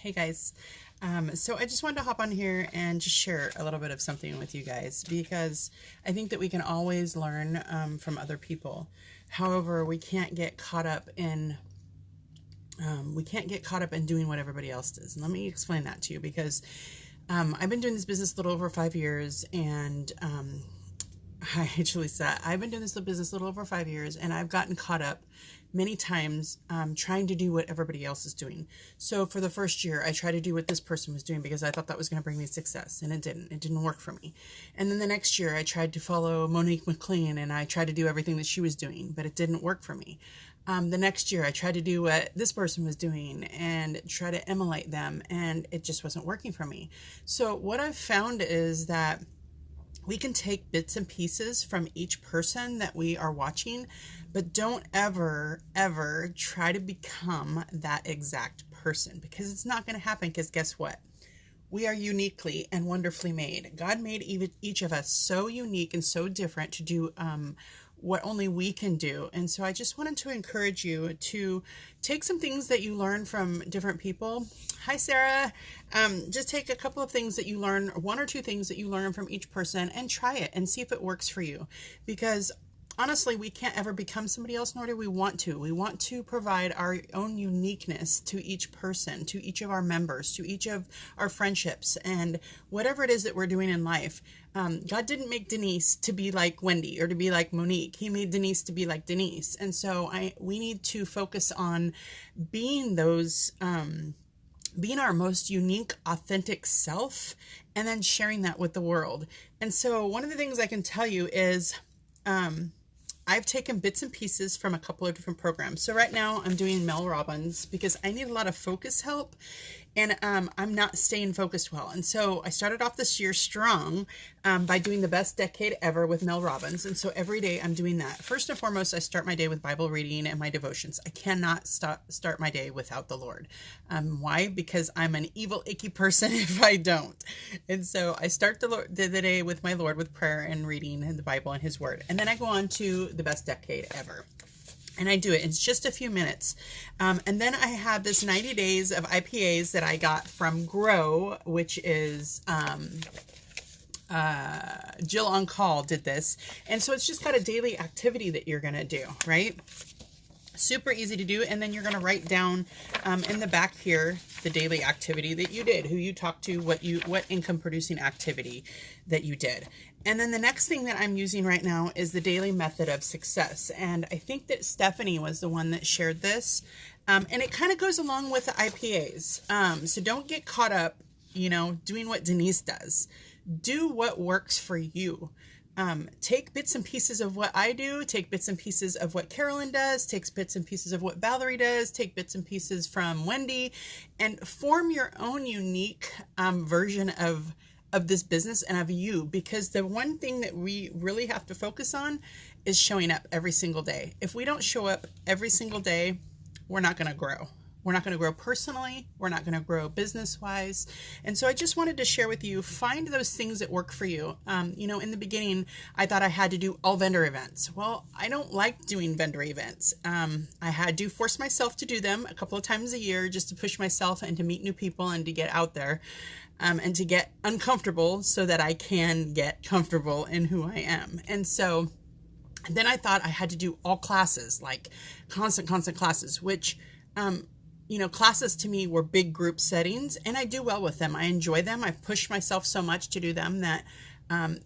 Hey guys. So I just wanted to hop on here and just share a little bit of something with you guys because I think that we can always learn from other people. However, we can't get caught up in doing what everybody else does. And let me explain that to you because I've been doing this business a little over 5 years, and I actually said I've been doing this business a little over 5 years, and I've gotten caught up many times trying to do what everybody else is doing. So for the first year, I tried to do what this person was doing because I thought that was going to bring me success, and it didn't. It didn't work for me. And then the next year, I tried to follow Monique McLean, and I tried to do everything that she was doing, but it didn't work for me. The next year, I tried to do what this person was doing and try to emulate them, and it just wasn't working for me. So what I've found is that we can take bits and pieces from each person that we are watching, but don't ever, ever try to become that exact person, because it's not going to happen. Because guess what? We are uniquely and wonderfully made. God made each of us so unique and so different to do what only we can do. And so I just wanted to encourage you to take some things that you learn from different people. Hi, Sarah. Just take a couple of things that you learn, one or two things that you learn from each person, and try it and see if it works for you. Because honestly, we can't ever become somebody else, nor do we want to. We want to provide our own uniqueness to each person, to each of our members, to each of our friendships, and whatever it is that we're doing in life. God didn't make Denise to be like Wendy or to be like Monique. He made Denise to be like Denise. And so we need to focus on being those, being our most unique, authentic self, and then sharing that with the world. And so one of the things I can tell you is, I've taken bits and pieces from a couple of different programs. So right now I'm doing Mel Robbins because I need a lot of focus help, and I'm not staying focused well. And so I started off this year strong by doing the best decade ever with Mel Robbins. And so every day I'm doing that. First and foremost, I start my day with Bible reading and my devotions. I cannot start my day without the Lord. Why? Because I'm an evil, icky person if I don't. And so I start the day with my Lord with prayer and reading the Bible and His Word. And then I go on to the best decade ever. And I do it. It's just a few minutes. And then I have this 90 days of IPAs that I got from Grow, which is Jill on Call did this. And so it's just got a daily activity that you're going to do, right? Super easy to do. And then you're going to write down in the back here the daily activity that you did, who you talked to, what income producing activity that you did. And then the next thing that I'm using right now is the daily method of success. And I think that Stephanie was the one that shared this. And it kind of goes along with the IPAs. So don't get caught up, doing what Denise does. Do what works for you. Take bits and pieces of what I do, take bits and pieces of what Carolyn does, take bits and pieces of what Valerie does, take bits and pieces from Wendy, and form your own unique version of this business and of you. Because the one thing that we really have to focus on is showing up every single day. If we don't show up every single day, we're not going to grow. We're not going to grow personally. We're not going to grow business-wise. And so I just wanted to share with you, find those things that work for you. In the beginning, I thought I had to do all vendor events. Well, I don't like doing vendor events. I had to force myself to do them a couple of times a year just to push myself and to meet new people and to get out there and to get uncomfortable so that I can get comfortable in who I am. And so then I thought I had to do all classes, like constant classes, which classes to me were big group settings, and I do well with them. I enjoy them. I've pushed myself so much to do them that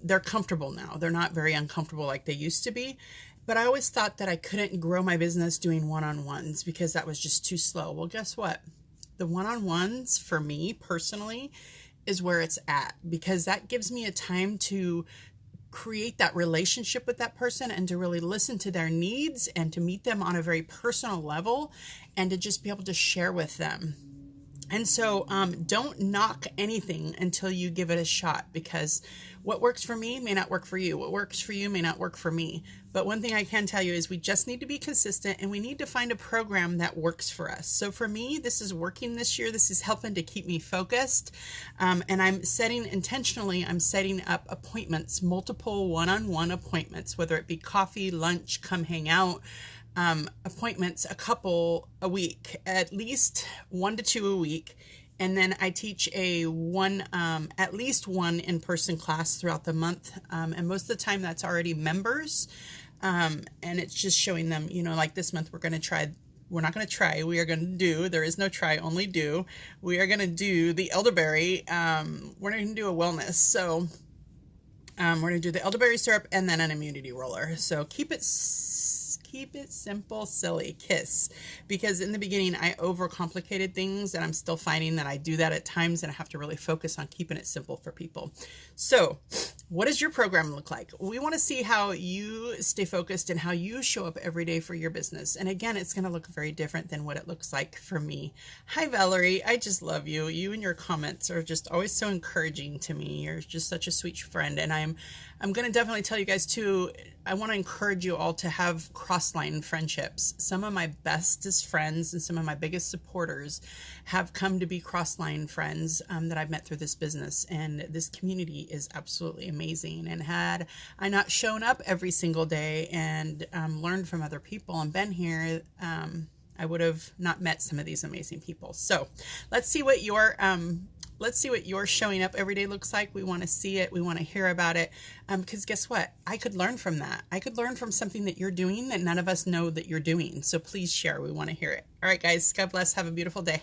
they're comfortable now. They're not very uncomfortable like they used to be. But I always thought that I couldn't grow my business doing one-on-ones because that was just too slow. Well, guess what? The one-on-ones for me personally is where it's at, because that gives me a time to create that relationship with that person and to really listen to their needs and to meet them on a very personal level and to just be able to share with them. And so don't knock anything until you give it a shot, because what works for me may not work for you. What works for you may not work for me. But one thing I can tell you is we just need to be consistent, and we need to find a program that works for us. So for me, this is working this year. This is helping to keep me focused. And I'm setting up appointments, multiple one-on-one appointments, whether it be coffee, lunch, come hang out, appointments, a couple a week, at least 1 to 2 a week. And then I teach a at least one in-person class throughout the month. And most of the time that's already members. And it's just showing them, you know, like this month we're going to try, we are going to do, there is no try, only do. We are going to do the elderberry. We're going to do a wellness. So we're going to do the elderberry syrup and then an immunity roller. So keep it simple, silly, KISS. Because in the beginning, I overcomplicated things, and I'm still finding that I do that at times, and I have to really focus on keeping it simple for people. So what does your program look like? We want to see how you stay focused and how you show up every day for your business. And again, it's going to look very different than what it looks like for me. Hi, Valerie. I just love you. You and your comments are just always so encouraging to me. You're just such a sweet friend. And I'm going to definitely tell you guys too, I want to encourage you all to have cross-line friendships. Some of my bestest friends and some of my biggest supporters have come to be cross-line friends that I've met through this business. And this community is absolutely amazing. And had I not shown up every single day and learned from other people and been here, I would have not met some of these amazing people. So let's see what your showing up every day looks like. We want to see it. We want to hear about it. Because guess what? I could learn from that. I could learn from something that you're doing that none of us know that you're doing. So please share. We want to hear it. All right, guys. God bless. Have a beautiful day.